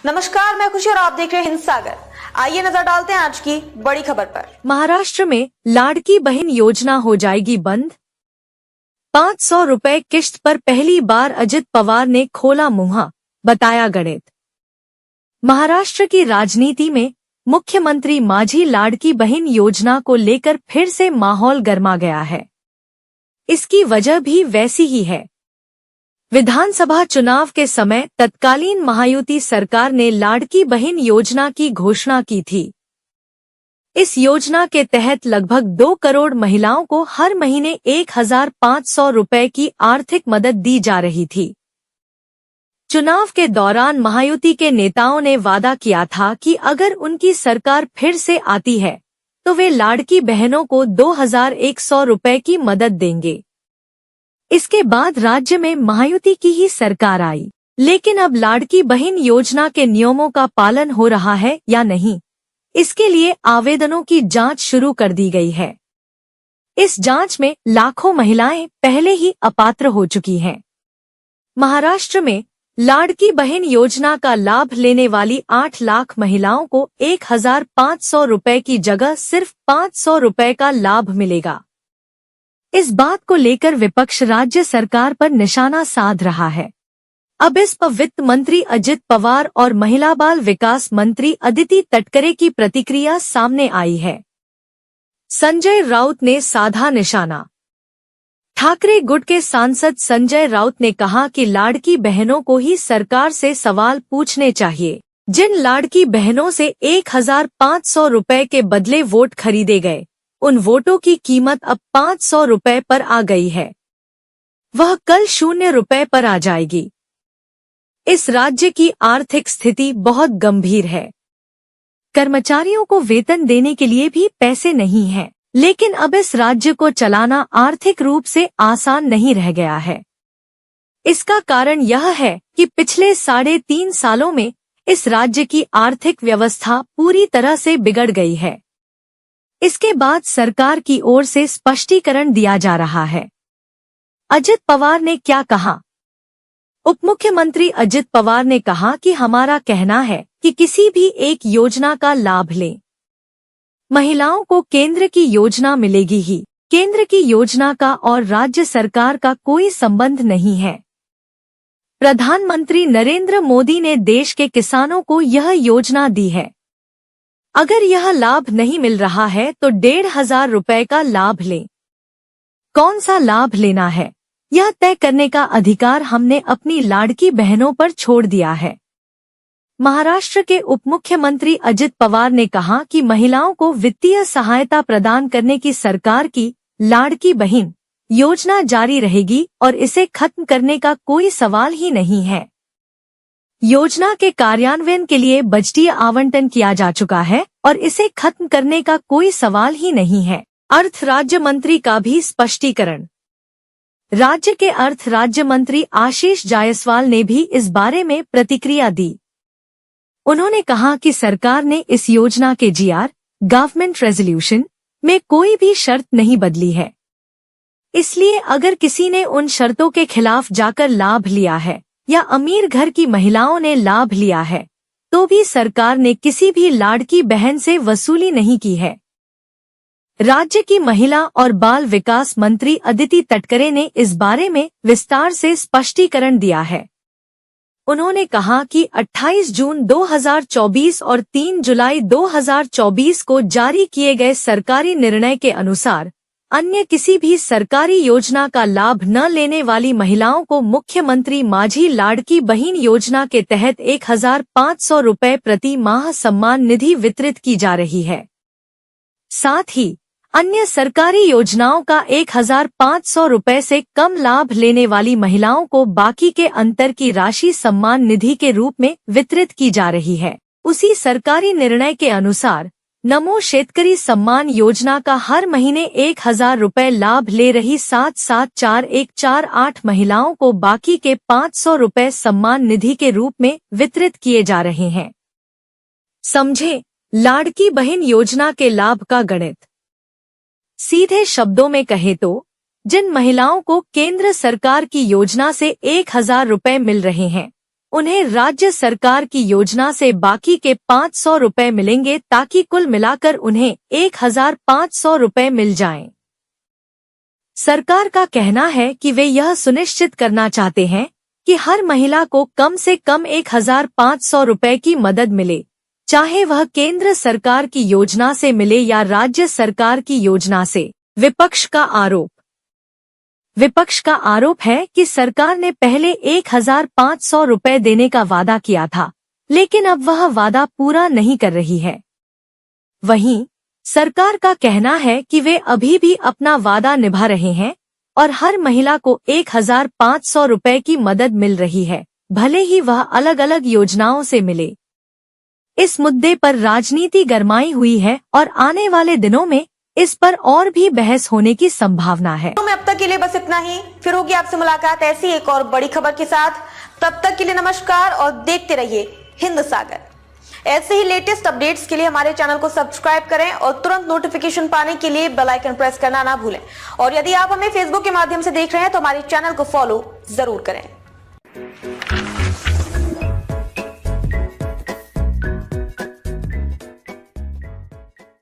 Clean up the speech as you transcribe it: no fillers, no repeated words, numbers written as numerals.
नमस्कार, मैं खुशी और आप देख रहे हैं हिंद सागर। आइए नजर डालते हैं आज की बड़ी खबर पर। महाराष्ट्र में लाड़की बहन योजना हो जाएगी बंद। 500 रुपए किश्त पर पहली बार अजित पवार ने खोला मुंह, बताया गणित। महाराष्ट्र की राजनीति में मुख्यमंत्री माझी लाड़की बहन योजना को लेकर फिर से माहौल गर्मा गया है। इसकी वजह भी वैसी ही है। विधानसभा चुनाव के समय तत्कालीन महायुति सरकार ने लाड़की बहन योजना की घोषणा की थी। इस योजना के तहत लगभग 2 करोड़ महिलाओं को हर महीने 1500 रुपए की आर्थिक मदद दी जा रही थी। चुनाव के दौरान महायुति के नेताओं ने वादा किया था कि अगर उनकी सरकार फिर से आती है तो वे लाड़की बहनों को 2100 रुपए की मदद देंगे। इसके बाद राज्य में महायुति की ही सरकार आई, लेकिन अब लाड़की बहन योजना के नियमों का पालन हो रहा है या नहीं, इसके लिए आवेदनों की जांच शुरू कर दी गई है। इस जांच में लाखों महिलाएं पहले ही अपात्र हो चुकी हैं। महाराष्ट्र में लाड़की बहन योजना का लाभ लेने वाली 8 लाख महिलाओं को 1500 रुपए की जगह सिर्फ 500 रुपए का लाभ मिलेगा। इस बात को लेकर विपक्ष राज्य सरकार पर निशाना साध रहा है। अब इस पर वित्त मंत्री अजित पवार और महिला बाल विकास मंत्री अदिति तटकरे की प्रतिक्रिया सामने आई है। संजय राउत ने साधा निशाना। ठाकरे गुट के सांसद संजय राउत ने कहा कि लाड़की बहनों को ही सरकार से सवाल पूछने चाहिए। जिन लाड़की बहनों से 1500 रुपए के बदले वोट खरीदे गए, उन वोटों की कीमत अब 500 रुपए पर आ गई है। वह कल 0 रुपए पर आ जाएगी। इस राज्य की आर्थिक स्थिति बहुत गंभीर है। कर्मचारियों को वेतन देने के लिए भी पैसे नहीं हैं, लेकिन अब इस राज्य को चलाना आर्थिक रूप से आसान नहीं रह गया है। इसका कारण यह है कि पिछले 3.5 सालों में इस राज्य की आर्थिक व्यवस्था पूरी तरह से बिगड़ गई है। इसके बाद सरकार की ओर से स्पष्टीकरण दिया जा रहा है। अजित पवार ने क्या कहा? उप मुख्यमंत्री अजित पवार ने कहा कि हमारा कहना है कि किसी भी एक योजना का लाभ लें। महिलाओं को केंद्र की योजना मिलेगी ही। केंद्र की योजना का और राज्य सरकार का कोई संबंध नहीं है। प्रधानमंत्री नरेंद्र मोदी ने देश के किसानों को यह योजना दी है। अगर यह लाभ नहीं मिल रहा है तो 1500 रुपए का लाभ लें। कौन सा लाभ लेना है, यह तय करने का अधिकार हमने अपनी लाड़की बहनों पर छोड़ दिया है। महाराष्ट्र के उप मुख्यमंत्री अजित पवार ने कहा कि महिलाओं को वित्तीय सहायता प्रदान करने की सरकार की लाड़की बहन योजना जारी रहेगी और इसे खत्म करने का कोई सवाल ही नहीं है। योजना के कार्यान्वयन के लिए बजटीय आवंटन किया जा चुका है और इसे खत्म करने का कोई सवाल ही नहीं है। अर्थ राज्य मंत्री का भी स्पष्टीकरण। राज्य के अर्थ राज्य मंत्री आशीष जायसवाल ने भी इस बारे में प्रतिक्रिया दी। उन्होंने कहा कि सरकार ने इस योजना के GR गवर्नमेंट रेजोल्यूशन में कोई भी शर्त नहीं बदली है। इसलिए अगर किसी ने उन शर्तों के खिलाफ जाकर लाभ लिया है या अमीर घर की महिलाओं ने लाभ लिया है, तो भी सरकार ने किसी भी लाड़की बहन से वसूली नहीं की है। राज्य की महिला और बाल विकास मंत्री अदिति तटकरे ने इस बारे में विस्तार से स्पष्टीकरण दिया है। उन्होंने कहा कि 28 जून 2024 और 3 जुलाई 2024 को जारी किए गए सरकारी निर्णय के अनुसार अन्य किसी भी सरकारी योजना का लाभ न लेने वाली महिलाओं को मुख्यमंत्री माझी लाड़की बहन योजना के तहत 1500 रुपए प्रति माह सम्मान निधि वितरित की जा रही है। साथ ही अन्य सरकारी योजनाओं का 1500 रुपए से कम लाभ लेने वाली महिलाओं को बाकी के अंतर की राशि सम्मान निधि के रूप में वितरित की जा रही है। उसी सरकारी निर्णय के अनुसार नमो शेतकरी सम्मान योजना का हर महीने 1000 रुपए लाभ ले रही 774148 महिलाओं को बाकी के 500 रुपए सम्मान निधि के रूप में वितरित किए जा रहे हैं। समझे लाड़की बहन योजना के लाभ का गणित। सीधे शब्दों में कहे तो जिन महिलाओं को केंद्र सरकार की योजना से 1000 रुपए मिल रहे हैं, उन्हें राज्य सरकार की योजना से बाकी के 500 रुपए मिलेंगे ताकि कुल मिलाकर उन्हें 1500 रुपए मिल जाएं। सरकार का कहना है कि वे यह सुनिश्चित करना चाहते हैं कि हर महिला को कम से कम 1500 रुपए की मदद मिले, चाहे वह केंद्र सरकार की योजना से मिले या राज्य सरकार की योजना से। विपक्ष का आरोप है कि सरकार ने पहले 1500 रुपए देने का वादा किया था, लेकिन अब वह वादा पूरा नहीं कर रही है। वहीं सरकार का कहना है कि वे अभी भी अपना वादा निभा रहे हैं और हर महिला को 1500 रुपए की मदद मिल रही है, भले ही वह अलग अलग योजनाओं से मिले। इस मुद्दे पर राजनीति गरमाई हुई है और आने वाले दिनों में इस पर और भी बहस होने की संभावना है। तो अब तक के लिए बस इतना ही, फिर होगी आपसे मुलाकात ऐसी एक और बड़ी खबर के साथ। तब तक के लिए नमस्कार और देखते रहिए हिंद सागर। ऐसे ही लेटेस्ट अपडेट्स के लिए हमारे चैनल को सब्सक्राइब करें और तुरंत नोटिफिकेशन पाने के लिए बेल आइकन प्रेस करना ना भूलें। और यदि आप हमें फेसबुक के माध्यम से देख रहे हैं तो हमारे चैनल को फॉलो जरूर करें।